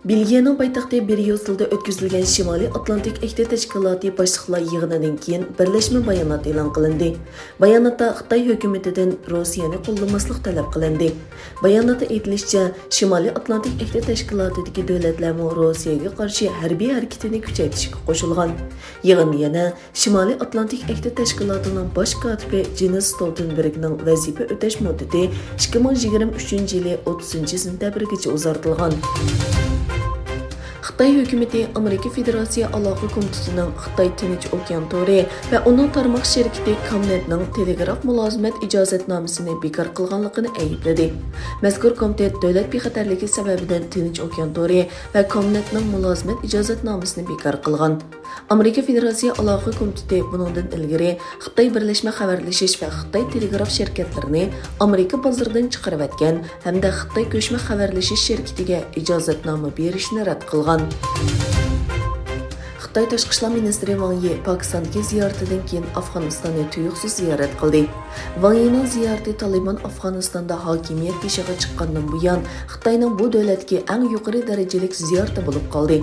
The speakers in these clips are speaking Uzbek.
Belgiyaning poytaxti Bryusselda o'tkazilgan Shimoliy Atlantik Ehdi Tashkiloti boshliqlar yig'inidan keyin birlashma bayonot e'lon qilindi. Bayonotda Xitoy hukumatidan Rossiyani qo'llamaslik talab qilindi. Bayonotda aytilishicha, Shimoliy Atlantik Ehdi Tashkilotidagi davlatlar Rossiyaga qarshi harbiy harakatini kuchaytirishga qo'shilgan. Yig'in yana Shimoliy Atlantik Ehdi Tashkilotining bosh kotibi Jens Stoltenbergning vazifa o'tash muddati 2023-yili 30-sentabrgacha uzartirilgan. Xitoy hukumati Amerika Federatsiya aloqa komitetining Xitoy Tinch okean tori va uning tarmoq sherikati Comnetning telegraf mulozimat ijozatnomasini bekor qilganligini aybladi. Mazkur komitet davlat bexatarligi sababidan Tinch okean tori va Comnetning mulozimat ijozatnomasini bekor qilgan. Amerika Federatsiya aloqa komiteti buningdan ilgari Xitoy birlashma xabarlashish va Xitoy telegraf shirkatlarini Amerika bozoridan chiqarib o'tgan hamda Xitoy ko'chma xabarlashish shirkatiga ijozatnoma berishni rad qilgan. Xitoy Tashqi ishlar ministri Wang Yi Pokistondagi ziyaratidan keyin Afg'onistonni tuyuqsiz ziyorat qildi. Wang Yining ziyarati Taliban Afg'onistonda hokimiyat beshiga chiqqandan buyon Xitoyning bu davlatga eng yuqori darajalik ziyarati bo'lib qoldi.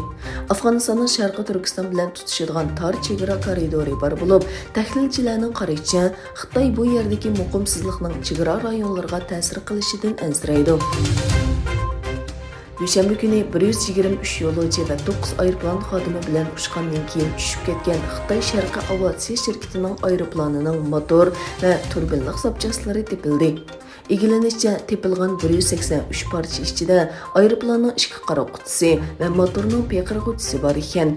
Afg'onistonning Sharqiy Turkiston bilan tutishadigan tor chegara koridori bor bo'lib, tahlilchilarning qarashicha, Xitoy bu yerdagi muqimsizlikning chegara rayonlariga ta'sir qilishidan ansiraydi. Dushanba kuni 123 yo'lovchi va 9 aeroplan xodimi bilan uchgandan keyin tushib ketgan Xitoy Sharqiy aviatsiya shirkatining aeroplanining motor va turbinlik zapchastlari tepildi. Egilanishicha, tepilgan 183 parcha ichida aeroplanning ichki qaroq qutisi va motorning peyqirg'uchisi bor ekan.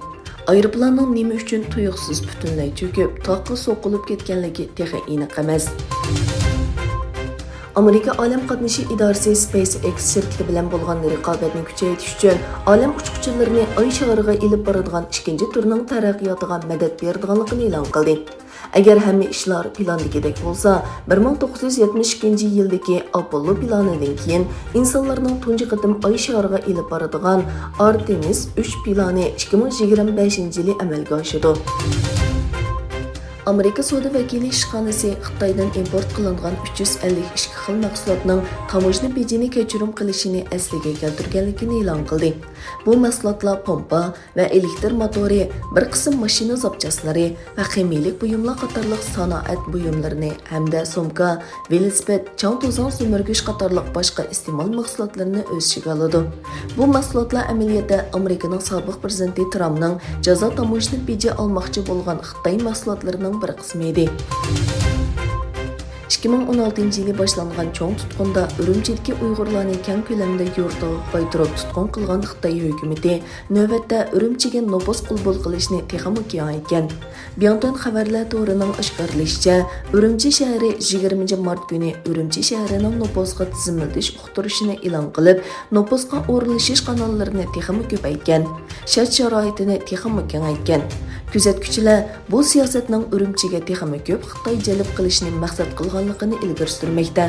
Aeroplanning nima uchun tuyuqsiz butunlay cho'kib, toqqa so'qilib ketganligi texnik aniq emas. Amerika Olam qatnashi idorasi SpaceX shirkati bilan bo'lgan raqobatni kuchaytirish uchun olam uchquchilarini Oy shariga ilib boradigan ikkinchi turning taraqqiyotiga madad beradiganligini e'lon qildi. Agar hamma ishlar plandagidek bo'lsa, 1972-yildagi Apollo planidan keyin insonlarning tunji qatim Oy shariga ilib boradigan Artemis 3 plani 2025-yili amalga oshadi. Amerika savdo vakili ishxonasi Xitoydan import qilingan 352 xil mahsulotning tamojna bejini kechirim qilishini asliga keltirganligini e'lon qildi. Bu mahsulotlar pompa va elektr motori, bir qism mashina zapchaslari va qiymilik buyumlar qatorliq sanoat buyumlarini hamda sumka, velosiped, chang-to'zon sumirgish qatorliq boshqa iste'mol mahsulotlarini o'z ichiga oladi. Bu mahsulotlar amaliyotda Amerikaning sobiq prezidenti Trumpning jazo tamojna beji olmoqchi bo'lgan Xitoy mahsulotlarining bir qismi edi. 2016-yili boshlangan cho'ng tutqunda Urumchidagi Uyg'urlarni keng ko'lamda yurtiga qaytarib tutqun qilgan Xitoy hukumati navbatda Urumchiga nopos qulbul qilishni texnik kengaytgan. Biyonton xabarlar to'rining oshkorlashicha, Urumchi shahri 20 mart kuni Urumchi shahrining noposga tizimlatish uqtirishini e'lon qilib, noposga o'rlashish kanallarini texnik ko'paytgan, shart-sharoitini texnik kengaytgan. Kuzatuvchilar bu siyosatning Urumchiga texnik ko'p Xitoy jalb qilishni maqsad qilganligini ilgari surmoqda.